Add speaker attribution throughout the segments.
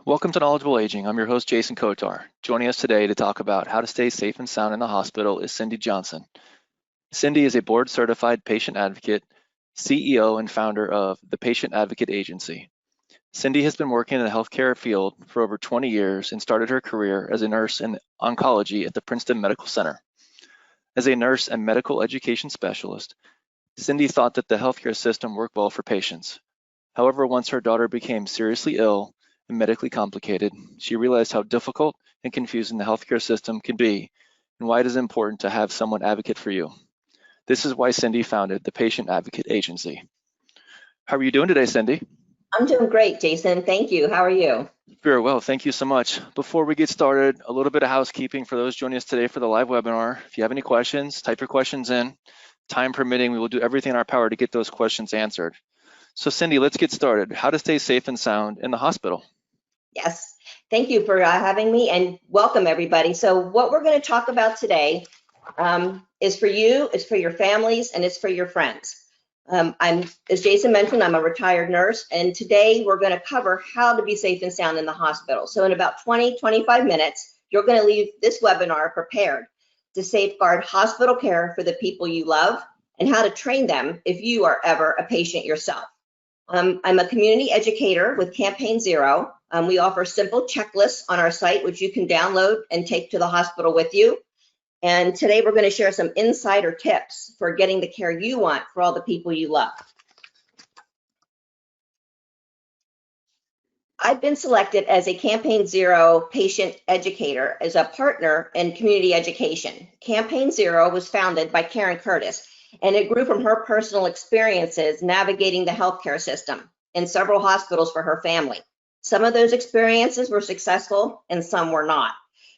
Speaker 1: Welcome to Knowledgeable Aging. I'm your host, Jason Kotar. Joining us today to talk about how to stay safe and sound in the hospital is Cindy Johnson. Cindy is a board-certified patient advocate, CEO and founder of the Patient Advocate Agency. Cindy has been working in the healthcare field for over 20 years and started her career as a nurse in oncology at the Princeton Medical Center. As a nurse and medical education specialist, Cindy thought that the healthcare system worked well for patients. However, once her daughter became seriously ill and medically complicated, she realized how difficult and confusing the healthcare system can be and why it is important to have someone advocate for you. This is why Cindy founded the Patient Advocate Agency. How are you doing today, Cindy?
Speaker 2: I'm doing great, Jason. Thank you. How are you?
Speaker 1: Very well, thank you so much. Before we get started, a little bit of housekeeping for those joining us today for the live webinar. If you have any questions, type your questions in. Time permitting, we will do everything in our power to get those questions answered. So Cindy, let's get started. How to stay safe and sound in the hospital.
Speaker 2: Yes, thank you for having me and welcome everybody. So what we're going to talk about today is for you, it's for your families, and it's for your friends. As Jason mentioned, I'm a retired nurse, and today we're going to cover how to be safe and sound in the hospital. So in about 20-25 minutes, you're going to leave this webinar prepared to safeguard hospital care for the people you love and how to train them if you are ever a patient yourself. I'm a community educator with Campaign Zero. We offer simple checklists on our site, which you can download and take to the hospital with you. And today we're going to share some insider tips for getting the care you want for all the people you love. I've been selected as a Campaign Zero patient educator as a partner in community education. Campaign Zero was founded by Karen Curtis, and it grew from her personal experiences navigating the healthcare system in several hospitals for her family. Some of those experiences were successful and some were not.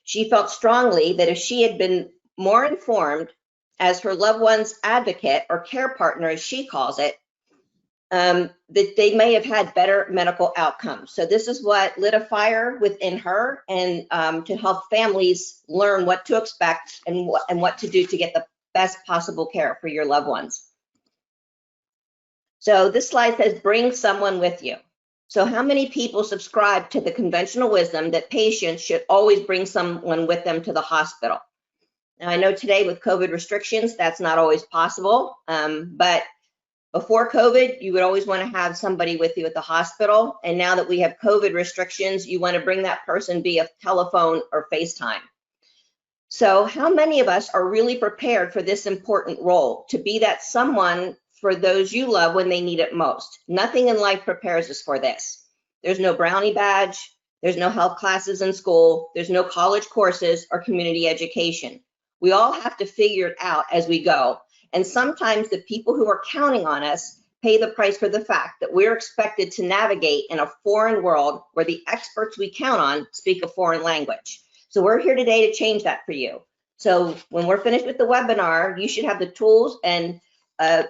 Speaker 2: She felt strongly that if she had been more informed as her loved one's advocate or care partner, as she calls it, that they may have had better medical outcomes. So this is what lit a fire within her, and to help families learn what to expect and what to do to get the best possible care for your loved ones. So this slide says, bring someone with you. So how many people subscribe to the conventional wisdom that patients should always bring someone with them to the hospital? Now, I know today with COVID restrictions, that's not always possible, but before COVID, you would always want to have somebody with you at the hospital. And now that we have COVID restrictions, you want to bring that person via telephone or FaceTime. So how many of us are really prepared for this important role, to be that someone for those you love when they need it most? Nothing in life prepares us for this. There's no brownie badge, there's no health classes in school, there's no college courses or community education. We all have to figure it out as we go. And sometimes the people who are counting on us pay the price for the fact that we're expected to navigate in a foreign world where the experts we count on speak a foreign language. So we're here today to change that for you. So when we're finished with the webinar, you should have the tools and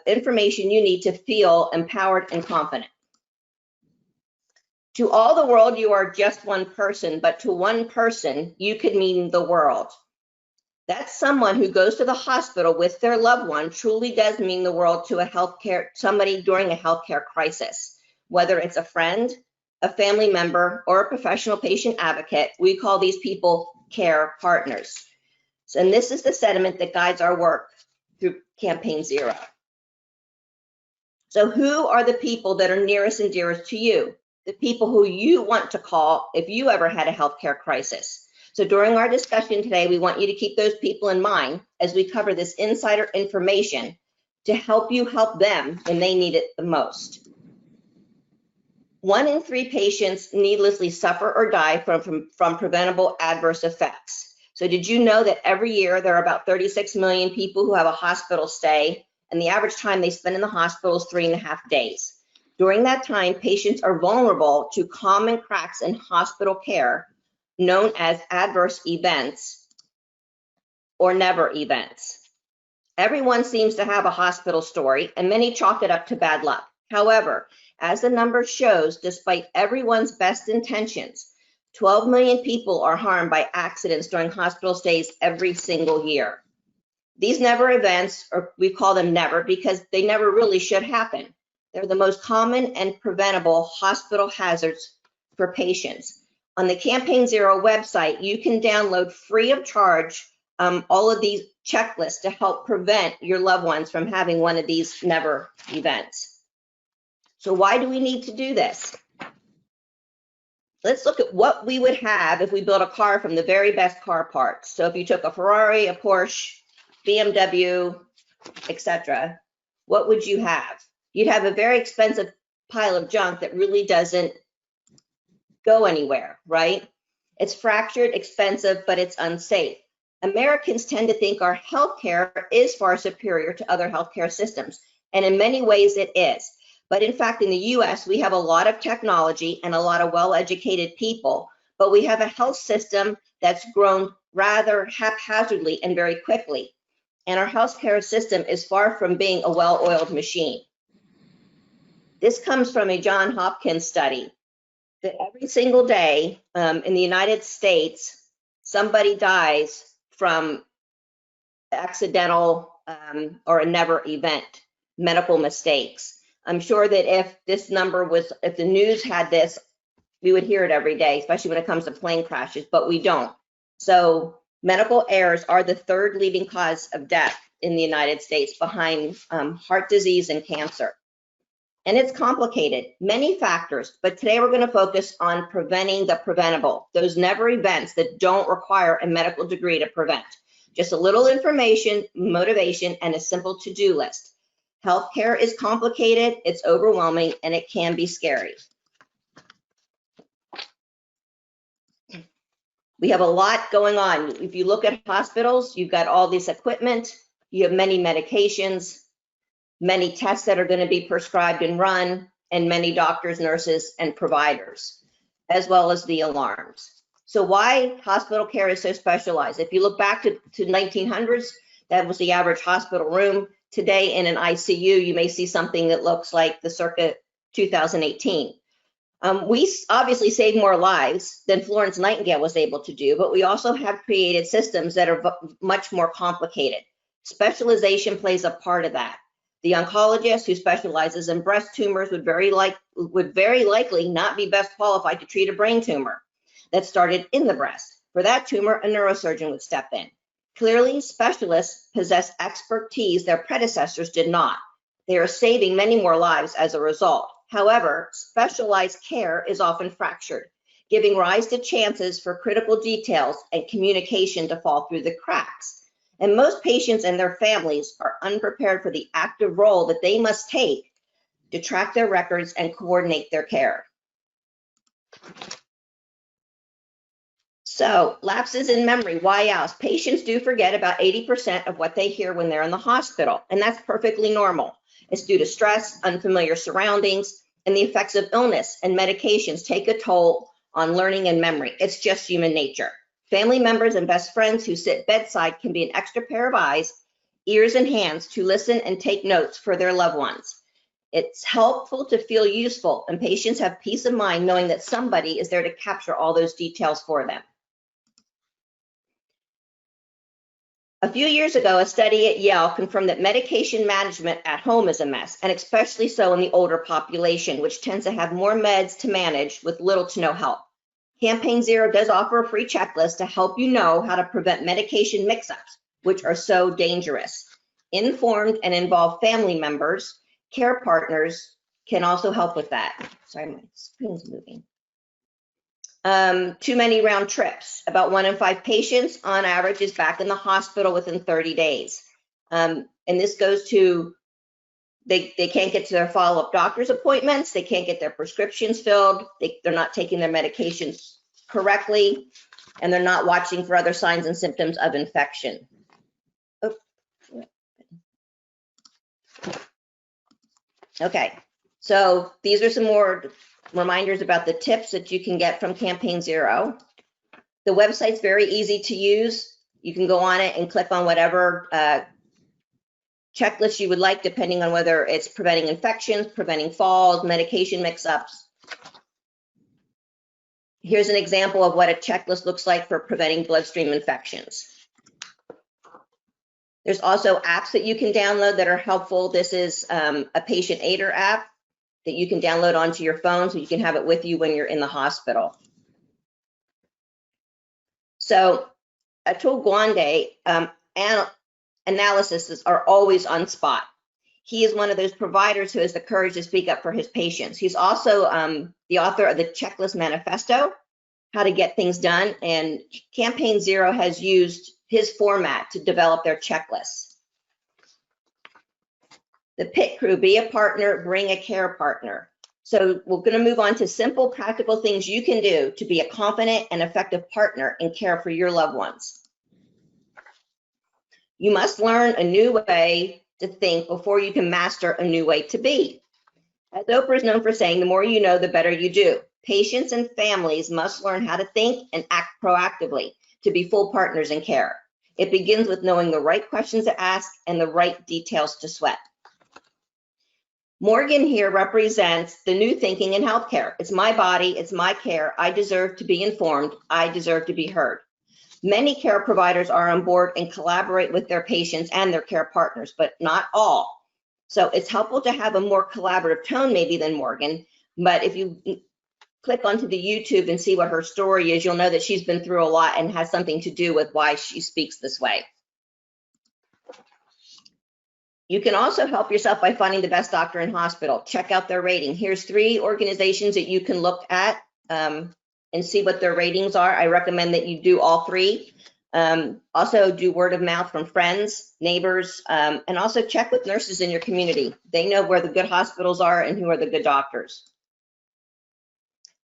Speaker 2: information you need to feel empowered and confident. To all the world, you are just one person, but to one person, you could mean the world. That's someone who goes to the hospital with their loved one truly does mean the world to somebody during a healthcare crisis. Whether it's a friend, a family member, or a professional patient advocate, we call these people care partners. And this is the sentiment that guides our work through Campaign Zero. So who are the people that are nearest and dearest to you? The people who you want to call if you ever had a healthcare crisis. So during our discussion today, we want you to keep those people in mind as we cover this insider information to help you help them when they need it the most. 1 in 3 patients needlessly suffer or die from preventable adverse effects. So did you know that every year there are about 36 million people who have a hospital stay, and the average time they spend in the hospital is 3.5 days. During that time, patients are vulnerable to common cracks in hospital care known as adverse events or never events. Everyone seems to have a hospital story, and many chalk it up to bad luck. However, as the number shows, despite everyone's best intentions, 12 million people are harmed by accidents during hospital stays every single year. These never events, or we call them never because they never really should happen. They're the most common and preventable hospital hazards for patients. On the Campaign Zero website, you can download free of charge all of these checklists to help prevent your loved ones from having one of these never events. So why do we need to do this? Let's look at what we would have if we built a car from the very best car parts. So if you took a Ferrari, a Porsche, BMW, etc., what would you have? You'd have a very expensive pile of junk that really doesn't go anywhere, right? It's fractured, expensive, but it's unsafe. Americans tend to think our healthcare is far superior to other healthcare systems, and in many ways it is. But in fact, in the US, we have a lot of technology and a lot of well-educated people, but we have a health system that's grown rather haphazardly and very quickly. And our healthcare system is far from being a well-oiled machine. This comes from a Johns Hopkins study that every single day in the United States, somebody dies from accidental or a never event, medical mistakes. I'm sure that if this number was, if the news had this, we would hear it every day, especially when it comes to plane crashes, but we don't. So medical errors are the third leading cause of death in the United States behind heart disease and cancer. And it's complicated, many factors, but today we're going to focus on preventing the preventable, those never events that don't require a medical degree to prevent. Just a little information, motivation, and a simple to-do list. Healthcare is complicated, it's overwhelming, and it can be scary. We have a lot going on. If you look at hospitals, you've got all this equipment, you have many medications, many tests that are going to be prescribed and run, and many doctors, nurses, and providers, as well as the alarms. So why hospital care is so specialized? If you look back to 1900s, that was the average hospital room. Today in an ICU, you may see something that looks like the circa 2018. We obviously save more lives than Florence Nightingale was able to do, but we also have created systems that are much more complicated. Specialization plays a part of that. The oncologist who specializes in breast tumors would very likely not be best qualified to treat a brain tumor that started in the breast. For that tumor, a neurosurgeon would step in. Clearly, specialists possess expertise their predecessors did not. They are saving many more lives as a result. However, specialized care is often fractured, giving rise to chances for critical details and communication to fall through the cracks. And most patients and their families are unprepared for the active role that they must take to track their records and coordinate their care. So, lapses in memory, why else? Patients do forget about 80% of what they hear when they're in the hospital, and that's perfectly normal. It's due to stress, unfamiliar surroundings, and the effects of illness and medications take a toll on learning and memory. It's just human nature. Family members and best friends who sit bedside can be an extra pair of eyes, ears, and hands to listen and take notes for their loved ones. It's helpful to feel useful, and patients have peace of mind knowing that somebody is there to capture all those details for them. A few years ago, a study at Yale confirmed that medication management at home is a mess, and especially so in the older population, which tends to have more meds to manage with little to no help. Campaign Zero does offer a free checklist to help you know how to prevent medication mix-ups, which are so dangerous. Informed and involved family members, care partners can also help with that. Sorry, my screen's moving. Too many round trips. About 1 in 5 patients on average is back in the hospital within 30 days. And this goes to, they can't get to their follow-up doctor's appointments, they can't get their prescriptions filled, they're not taking their medications correctly, and they're not watching for other signs and symptoms of infection. Oh. Okay, so these are some more reminders about the tips that you can get from Campaign Zero. The website's very easy to use. You can go on it and click on whatever checklist you would like, depending on whether it's preventing infections, preventing falls, medication mix-ups. Here's an example of what a checklist looks like for preventing bloodstream infections. There's also apps that you can download that are helpful. This is a patient aider app that you can download onto your phone so you can have it with you when you're in the hospital. So Atul Gawande analyses are always on spot. He is one of those providers who has the courage to speak up for his patients. He's also the author of the Checklist Manifesto, How to Get Things Done, and Campaign Zero has used his format to develop their checklists. The PIT crew, be a partner, bring a care partner. So we're going to move on to simple, practical things you can do to be a confident and effective partner in care for your loved ones. You must learn a new way to think before you can master a new way to be. As Oprah is known for saying, the more you know, the better you do. Patients and families must learn how to think and act proactively to be full partners in care. It begins with knowing the right questions to ask and the right details to sweat. Morgan here represents the new thinking in healthcare. It's my body, it's my care. I deserve to be informed. I deserve to be heard. Many care providers are on board and collaborate with their patients and their care partners, but not all. So it's helpful to have a more collaborative tone maybe than Morgan, but if you click onto the YouTube and see what her story is, you'll know that she's been through a lot and has something to do with why she speaks this way. You can also help yourself by finding the best doctor in hospital. Check out their rating. Here's 3 organizations that you can look at and see what their ratings are. I recommend that you do all 3. Also do word of mouth from friends, neighbors, and also check with nurses in your community. They know where the good hospitals are and who are the good doctors.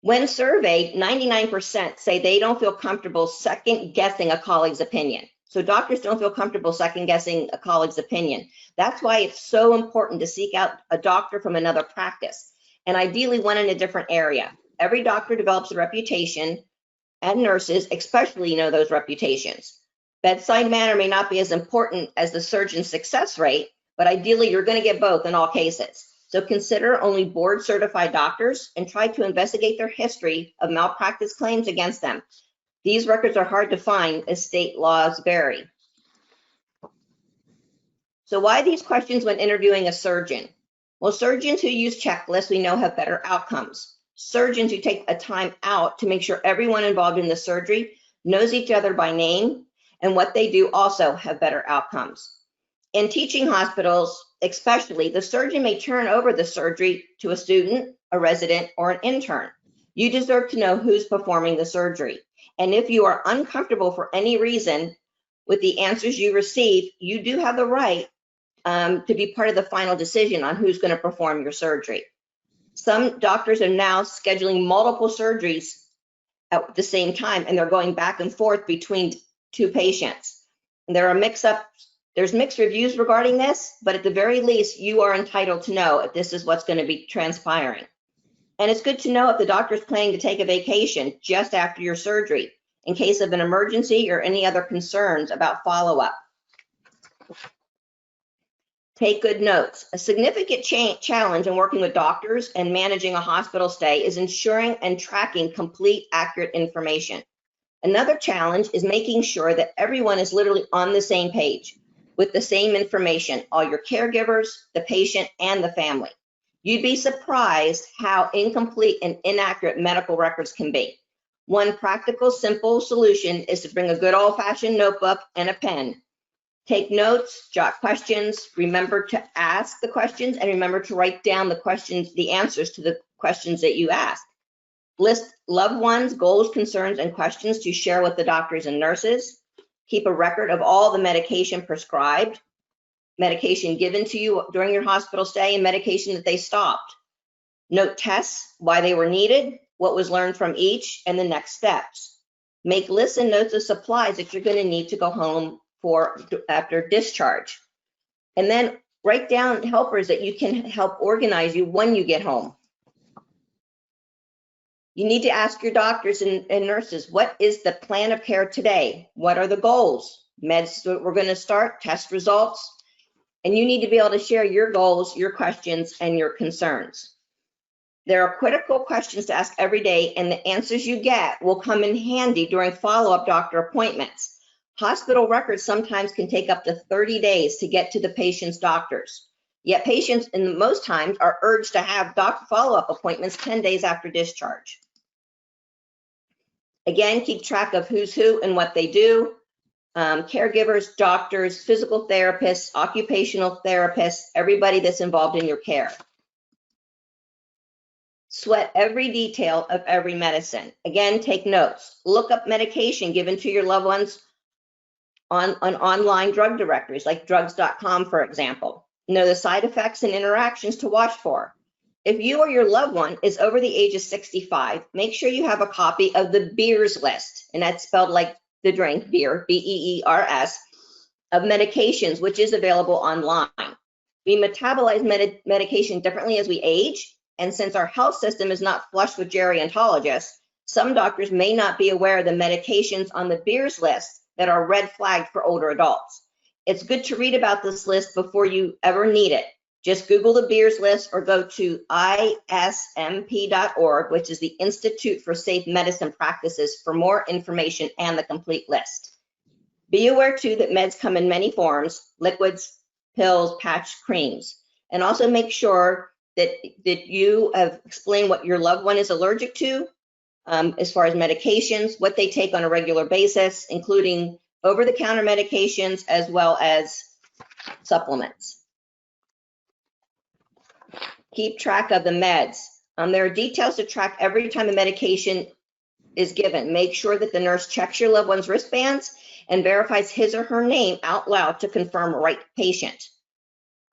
Speaker 2: When surveyed, 99% say they don't feel comfortable second guessing a colleague's opinion. So doctors don't feel comfortable second guessing a colleague's opinion. That's why it's so important to seek out a doctor from another practice, and ideally one in a different area. Every doctor develops a reputation, and nurses especially know those reputations. Bedside manner may not be as important as the surgeon's success rate, but ideally you're going to get both in all cases. So consider only board certified doctors and try to investigate their history of malpractice claims against them. These records are hard to find as state laws vary. So why these questions when interviewing a surgeon? Well, surgeons who use checklists we know have better outcomes. Surgeons who take a time out to make sure everyone involved in the surgery knows each other by name and what they do also have better outcomes. In teaching hospitals, especially, the surgeon may turn over the surgery to a student, a resident, or an intern. You deserve to know who's performing the surgery. And if you are uncomfortable for any reason with the answers you receive, you do have the right to be part of the final decision on who's going to perform your surgery. Some doctors are now scheduling multiple surgeries at the same time, and they're going back and forth between 2 patients. And there's mixed reviews regarding this, but at the very least, you are entitled to know if this is what's going to be transpiring. And it's good to know if the doctor is planning to take a vacation just after your surgery in case of an emergency or any other concerns about follow-up. Take good notes. A significant challenge in working with doctors and managing a hospital stay is ensuring and tracking complete, accurate information. Another challenge is making sure that everyone is literally on the same page with the same information, all your caregivers, the patient, and the family. You'd be surprised how incomplete and inaccurate medical records can be. One practical, simple solution is to bring a good old-fashioned notebook and a pen. Take notes, jot questions, remember to ask the questions, and remember to write down the answers to the questions that you ask. List loved ones, goals, concerns, and questions to share with the doctors and nurses. Keep a record of all the medication prescribed, medication given to you during your hospital stay, and medication that they stopped. Note tests, why they were needed, what was learned from each, and the next steps. Make lists and notes of supplies that you're going to need to go home for after discharge. And then write down helpers that you can help organize you when you get home. You need to ask your doctors and nurses, what is the plan of care today? What are the goals? Meds that we're going to start, test results. And you need to be able to share your goals, your questions, and your concerns. There are critical questions to ask every day, and the answers you get will come in handy during follow-up doctor appointments. Hospital records sometimes can take up to 30 days to get to the patient's doctors. Yet patients, in most times, are urged to have doctor follow-up appointments 10 days after discharge. Again, keep track of who's who and what they do. Caregivers, doctors, physical therapists, occupational therapists, everybody that's involved in your care. Sweat every detail of every medicine. Again, take notes. Look up medication given to your loved ones on online drug directories like drugs.com, for example. Know the side effects and interactions to watch for. If you or your loved one is over the age of 65, make sure you have a copy of the Beers list, and that's spelled like the drink, beer, B-E-E-R-S, of medications, which is available online. We metabolize medication differently as we age, and since our health system is not flush with gerontologists, some doctors may not be aware of the medications on the Beers list that are red flagged for older adults. It's good to read about this list before you ever need it. Just Google the Beers list or go to ismp.org, which is the Institute for Safe Medicine Practices, for more information and the complete list. Be aware too that meds come in many forms: liquids, pills, patch, creams. And also make sure that you have explained what your loved one is allergic to, as far as medications, what they take on a regular basis, including over-the-counter medications as well as supplements. Keep track of the meds. There are details to track every time a medication is given. Make sure that the nurse checks your loved one's wristbands and verifies his or her name out loud to confirm right patient.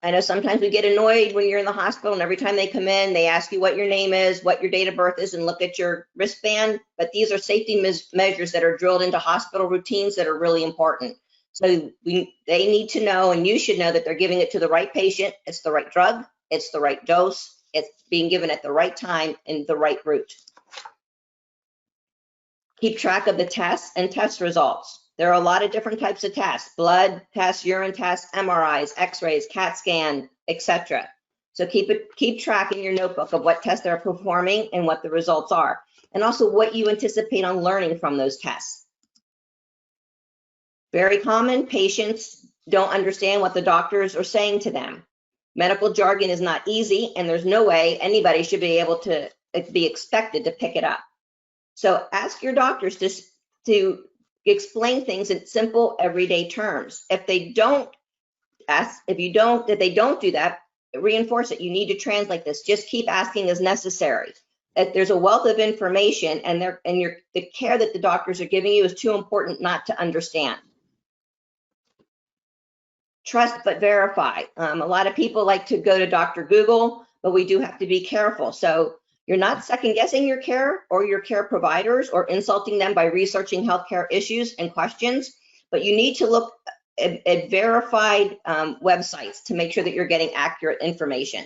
Speaker 2: I know sometimes we get annoyed when you're in the hospital and every time they come in, they ask you what your name is, what your date of birth is, and look at your wristband. But these are safety measures that are drilled into hospital routines that are really important. So they need to know, and you should know, that they're giving it to the right patient. It's the right drug. It's the right dose. It's being given at the right time in the right route. Keep track of the tests and test results. There are a lot of different types of tests: blood tests, urine tests, MRIs, x-rays, CAT scan, etc. So keep track in your notebook of what tests they're performing and what the results are, and also what you anticipate on learning from those tests. Very common, patients don't understand what the doctors are saying to them. Medical jargon is not easy, and there's no way anybody should be able to be expected to pick it up. So ask your doctors to explain things in simple, everyday terms. If they don't do that, reinforce it. You need to translate this. Just keep asking as necessary. If there's a wealth of information, and the care that the doctors are giving you is too important not to understand. Trust but verify. A lot of people like to go to Dr. Google, but we do have to be careful. So you're not second guessing your care or your care providers or insulting them by researching healthcare issues and questions, but you need to look at verified websites to make sure that you're getting accurate information.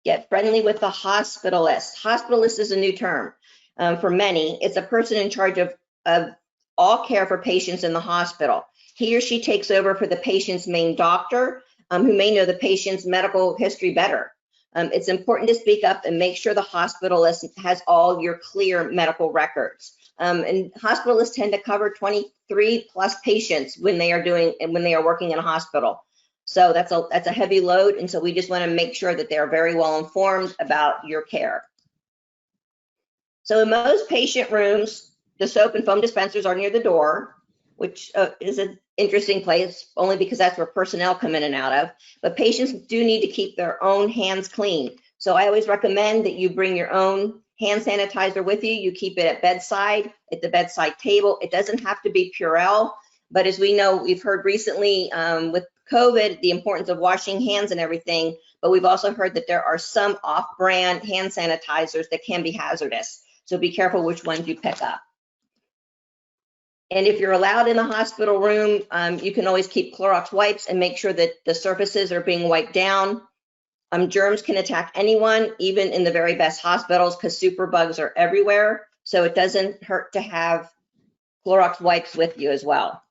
Speaker 2: Get friendly with the hospitalist. Hospitalist is a new term for many. It's a person in charge of all care for patients in the hospital. He or she takes over for the patient's main doctor, who may know the patient's medical history better. It's important to speak up and make sure the hospitalist has all your clear medical records. And hospitalists tend to cover 23 plus patients when they are working in a hospital. So that's a heavy load, and so we just want to make sure that they're very well informed about your care. So in most patient rooms, the soap and foam dispensers are near the door, which is an interesting place, only because that's where personnel come in and out of. But patients do need to keep their own hands clean. So I always recommend that you bring your own hand sanitizer with you. You keep it at the bedside table. It doesn't have to be Purell, but as we know, we've heard recently with COVID, the importance of washing hands and everything, but we've also heard that there are some off-brand hand sanitizers that can be hazardous. So be careful which ones you pick up. And if you're allowed in the hospital room, you can always keep Clorox wipes and make sure that the surfaces are being wiped down. Germs can attack anyone, even in the very best hospitals, because superbugs are everywhere. So it doesn't hurt to have Clorox wipes with you as well.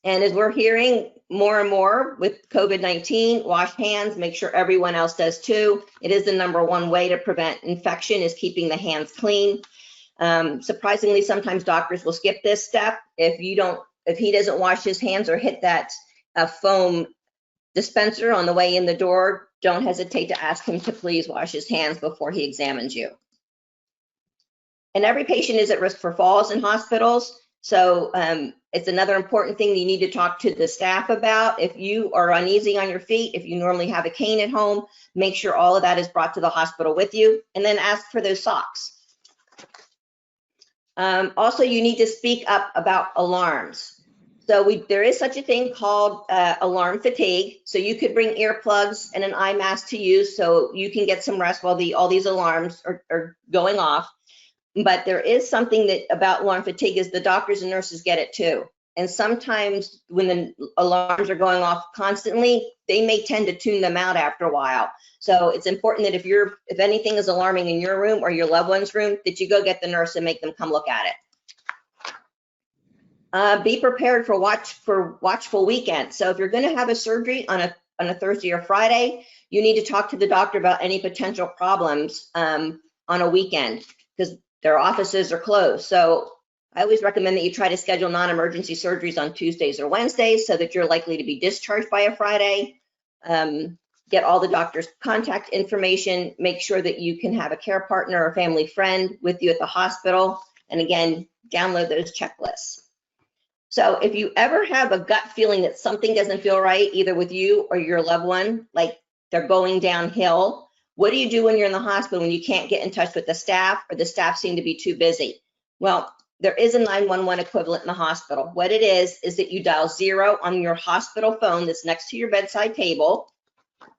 Speaker 2: And as we're hearing more and more with COVID-19, wash hands, make sure everyone else does too. It is the #1 way to prevent infection, is keeping the hands clean. Surprisingly, sometimes doctors will skip this step. If he doesn't wash his hands or hit that foam dispenser on the way in the door, don't hesitate to ask him to please wash his hands before he examines you. And every patient is at risk for falls in hospitals. So it's another important thing you need to talk to the staff about. If you are uneasy on your feet, if you normally have a cane at home, make sure all of that is brought to the hospital with you, and then ask for those socks. Also, you need to speak up about alarms. So there is such a thing called alarm fatigue. So you could bring earplugs and an eye mask to use so you can get some rest while all these alarms are going off. But there is something that about alarm fatigue is the doctors and nurses get it too. And sometimes when the alarms are going off constantly, they may tend to tune them out after a while. So it's important that if anything is alarming in your room or your loved one's room, that you go get the nurse and make them come look at it. Be prepared for watchful weekends. So if you're going to have a surgery on a Thursday or Friday, you need to talk to the doctor about any potential problems on a weekend, because their offices are closed. So I always recommend that you try to schedule non-emergency surgeries on Tuesdays or Wednesdays so that you're likely to be discharged by a Friday. Get all the doctor's contact information, make sure that you can have a care partner or family friend with you at the hospital. And again, download those checklists. So if you ever have a gut feeling that something doesn't feel right, either with you or your loved one, like they're going downhill, what do you do when you're in the hospital when you can't get in touch with the staff or the staff seem to be too busy? Well, there is a 911 equivalent in the hospital. What it is that you dial 0 on your hospital phone that's next to your bedside table.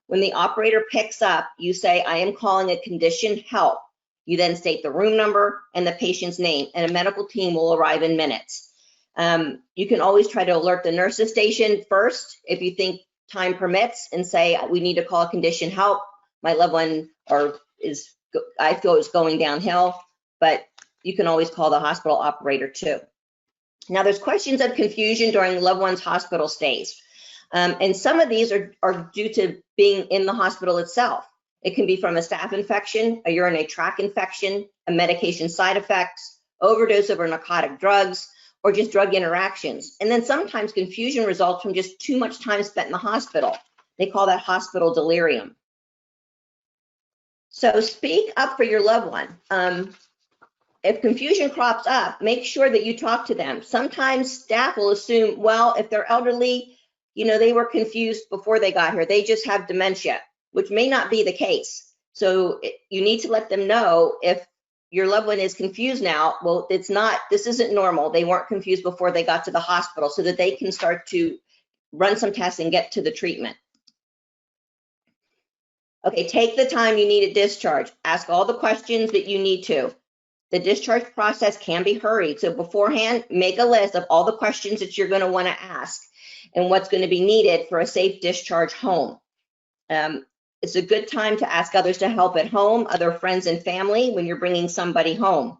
Speaker 2: When the operator picks up, you say, "I am calling a condition help." You then state the room number and the patient's name, and a medical team will arrive in minutes. You can always try to alert the nurses station first if you think time permits and say, "We need to call a condition help. My loved one I feel is going downhill," but you can always call the hospital operator too. Now, there's questions of confusion during loved one's hospital stays. And some of these are due to being in the hospital itself. It can be from a staph infection, a urinary tract infection, a medication side effects, overdose of narcotic drugs, or just drug interactions. And then sometimes confusion results from just too much time spent in the hospital. They call that hospital delirium. So speak up for your loved one. If confusion crops up, make sure that you talk to them. Sometimes staff will assume, well, if they're elderly, they were confused before they got here. They just have dementia, which may not be the case. So you need to let them know if your loved one is confused now, well, this isn't normal. They weren't confused before they got to the hospital, so that they can start to run some tests and get to the treatment. Okay, take the time you need at discharge. Ask all the questions that you need to. The discharge process can be hurried, so beforehand, make a list of all the questions that you're going to want to ask and what's going to be needed for a safe discharge home. It's a good time to ask others to help at home, other friends and family, when you're bringing somebody home.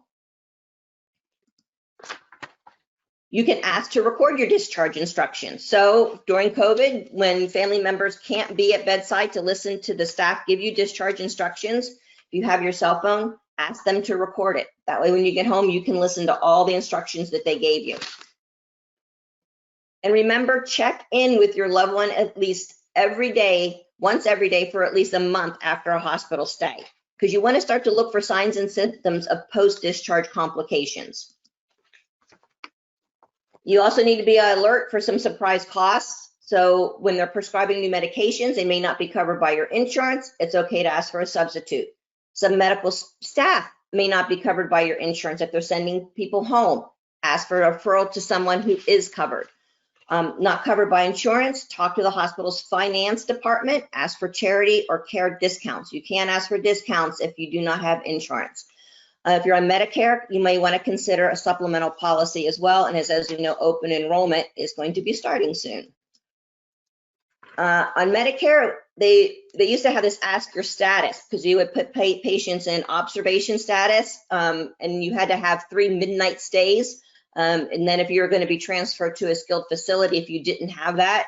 Speaker 2: You can ask to record your discharge instructions. So during COVID, when family members can't be at bedside to listen to the staff give you discharge instructions, if you have your cell phone, ask them to record it. That way, when you get home, you can listen to all the instructions that they gave you. And remember, check in with your loved one at least once every day for at least a month after a hospital stay, because you want to start to look for signs and symptoms of post-discharge complications. You also need to be alert for some surprise costs. So when they're prescribing new medications, they may not be covered by your insurance. It's okay to ask for a substitute. Some medical staff may not be covered by your insurance. If they're sending people home, ask for a referral to someone who is covered. Not covered by insurance, talk to the hospital's finance department, ask for charity or care discounts. You can't ask for discounts if you do not have insurance. If you're on Medicare, you may want to consider a supplemental policy as well. And as you know, open enrollment is going to be starting soon. On Medicare, they used to have this ask your status, because you would put patients in observation status, and you had to have 3 midnight stays. And then if you're going to be transferred to a skilled facility, if you didn't have that,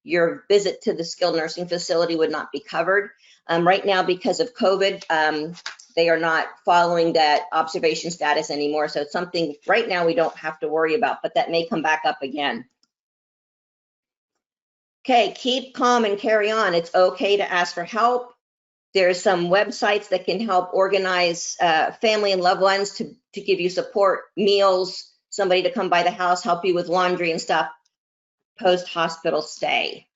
Speaker 2: your visit to the skilled nursing facility would not be covered. Right now, because of COVID, they are not following that observation status anymore. So it's something right now we don't have to worry about, but that may come back up again. Okay, keep calm and carry on. It's okay to ask for help. There's some websites that can help organize family and loved ones to give you support, meals, somebody to come by the house, help you with laundry and stuff post-hospital stay.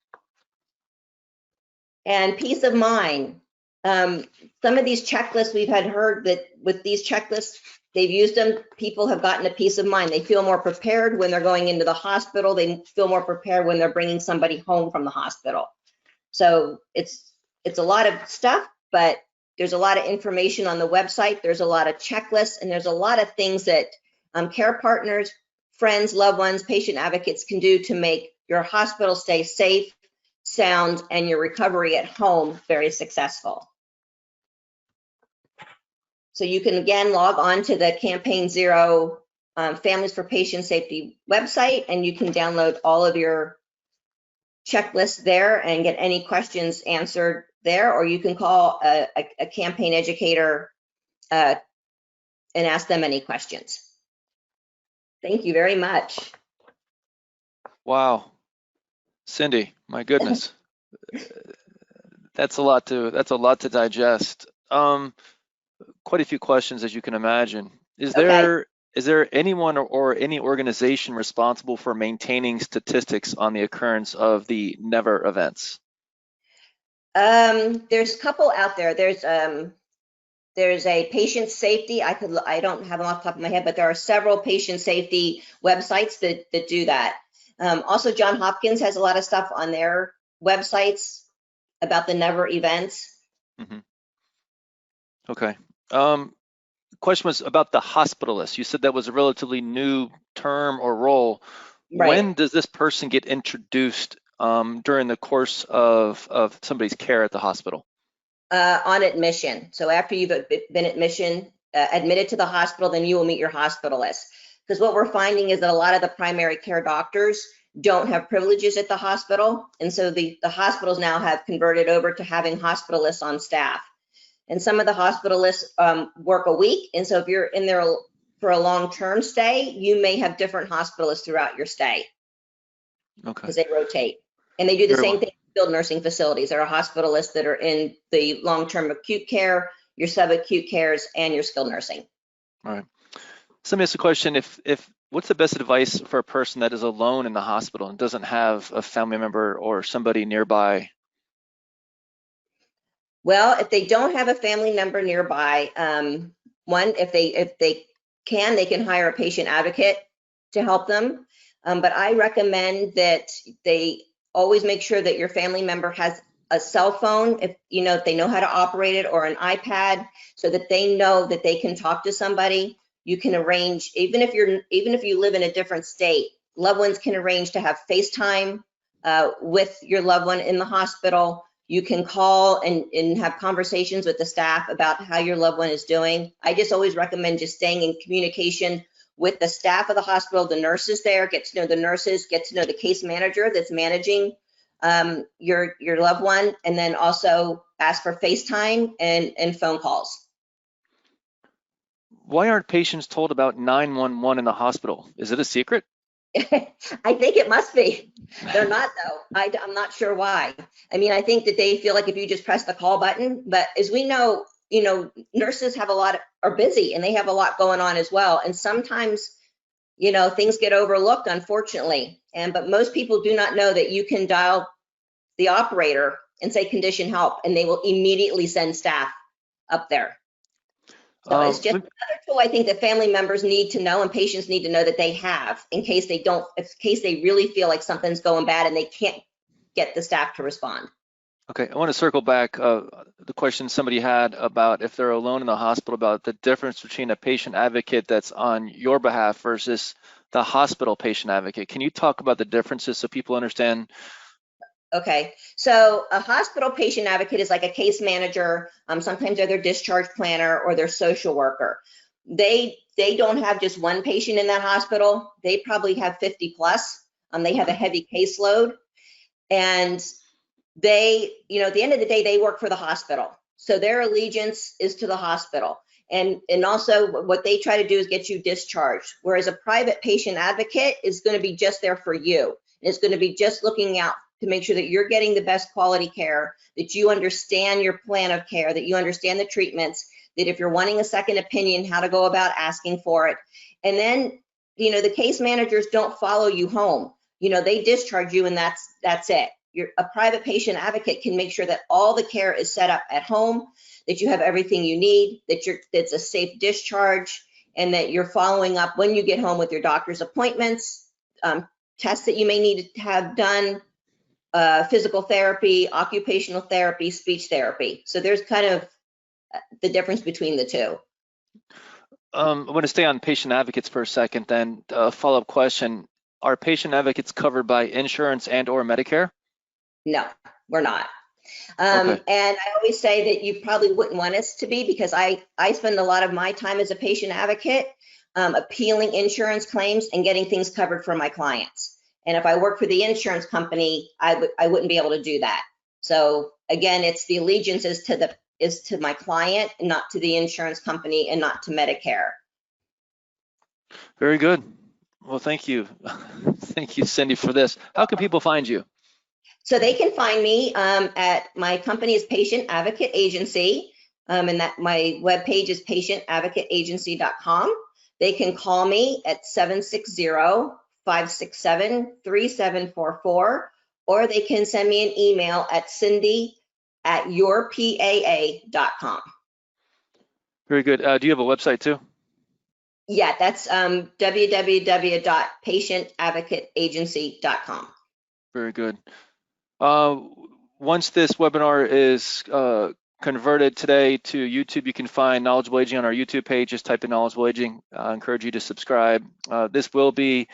Speaker 2: And peace of mind. Some of these checklists, we've heard that with these checklists, they've used them, people have gotten a peace of mind. They feel more prepared when they're going into the hospital. They feel more prepared when they're bringing somebody home from the hospital. So it's a lot of stuff, but there's a lot of information on the website. There's a lot of checklists, and there's a lot of things that care partners, friends, loved ones, patient advocates can do to make your hospital stay safe, sound, and your recovery at home very successful. So you can again log on to the Campaign Zero Families for Patient Safety website, and you can download all of your checklists there and get any questions answered there, or you can call a campaign educator and ask them any questions. Thank you very much.
Speaker 1: Wow, Cindy, my goodness, that's a lot to digest. Quite a few questions, as you can imagine. Is there anyone or any organization responsible for maintaining statistics on the occurrence of the never events?
Speaker 2: There's a couple out there. There's a patient safety. I don't have them off the top of my head, but there are several patient safety websites that do that. Also, Johns Hopkins has a lot of stuff on their websites about the never events.
Speaker 1: Mm-hmm. Okay. Question was about the hospitalist. You said that was a relatively new term or role. Right. When does this person get introduced during the course of somebody's care at the hospital?
Speaker 2: On admission. So after you've been admitted to the hospital, then you will meet your hospitalist. Because what we're finding is that a lot of the primary care doctors don't have privileges at the hospital. And so the hospitals now have converted over to having hospitalists on staff. And some of the hospitalists work a week. And so if you're in there for a long-term stay, you may have different hospitalists throughout your stay. Okay. Because they rotate. And they do the same thing in skilled nursing facilities. There are hospitalists that are in the long-term acute care, your subacute cares, and your skilled nursing.
Speaker 1: All right. So let me ask a question. What's the best advice for a person that is alone in the hospital and doesn't have a family member or somebody nearby?
Speaker 2: Well, if they don't have a family member nearby, if they can hire a patient advocate to help them. But I recommend that they always make sure that your family member has a cell phone, if they know how to operate it, or an iPad, so that they know that they can talk to somebody. You can arrange, even if you live in a different state, loved ones can arrange to have FaceTime with your loved one in the hospital. You can call and have conversations with the staff about how your loved one is doing. I just always recommend just staying in communication with the staff of the hospital, the nurses there, get to know the nurses, get to know the case manager that's managing your loved one, and then also ask for FaceTime and phone calls.
Speaker 1: Why aren't patients told about 911 in the hospital? Is it a secret?
Speaker 2: I think it must be. They're not, though. I'm not sure why. I mean, I think that they feel like if you just press the call button, but as we know, nurses are busy and they have a lot going on as well. And sometimes, things get overlooked, unfortunately. But most people do not know that you can dial the operator and say condition help, and they will immediately send staff up there. So it's just another tool I think that family members need to know and patients need to know that they have in case they really feel like something's going bad and they can't get the staff to respond.
Speaker 1: Okay, I want to circle back the question somebody had about if they're alone in the hospital, about the difference between a patient advocate that's on your behalf versus the hospital patient advocate. Can you talk about the differences so people understand?
Speaker 2: Okay, so a hospital patient advocate is like a case manager. Sometimes they're their discharge planner or their social worker. They don't have just one patient in that hospital. They probably have 50 plus. They have a heavy caseload, and they, at the end of the day, they work for the hospital. So their allegiance is to the hospital. And also what they try to do is get you discharged. Whereas a private patient advocate is going to be just there for you. It's going to be just looking out to make sure that you're getting the best quality care, that you understand your plan of care, that you understand the treatments, that if you're wanting a second opinion, how to go about asking for it. And then, the case managers don't follow you home. They discharge you and that's it. A private patient advocate can make sure that all the care is set up at home, that you have everything you need, that it's a safe discharge, and that you're following up when you get home with your doctor's appointments, tests that you may need to have done, physical therapy, occupational therapy, speech therapy. So there's kind of the difference between the two.
Speaker 1: I want to stay on patient advocates for a second, then a follow-up question. Are patient advocates covered by insurance and or Medicare?
Speaker 2: No, we're not.
Speaker 1: Okay.
Speaker 2: And I always say that you probably wouldn't want us to be, because I spend a lot of my time as a patient advocate appealing insurance claims and getting things covered for my clients. And if I work for the insurance company, I wouldn't be able to do that. So again, it's the allegiance is to my client, not to the insurance company, and not to Medicare.
Speaker 1: Very good. Well, thank you. Thank you, Cindy, for this. How can people find you?
Speaker 2: So they can find me at my company is Patient Advocate Agency, and that my webpage is patientadvocateagency.com. They can call me at 760-567-3744, or they can send me an email at cindy@yourpaa.com.
Speaker 1: Very good. Do you have a website too?
Speaker 2: Yeah, that's www.patientadvocateagency.com.
Speaker 1: Very good. Once this webinar is converted today to YouTube, you can find Knowledgeable Aging on our YouTube page. Just type in Knowledgeable Aging. I encourage you to subscribe. This will be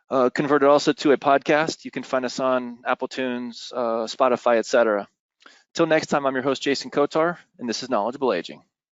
Speaker 1: converted also to a podcast. You can find us on Apple Tunes, Spotify, etc. Till next time, I'm your host, Jason Kotar, and this is Knowledgeable Aging.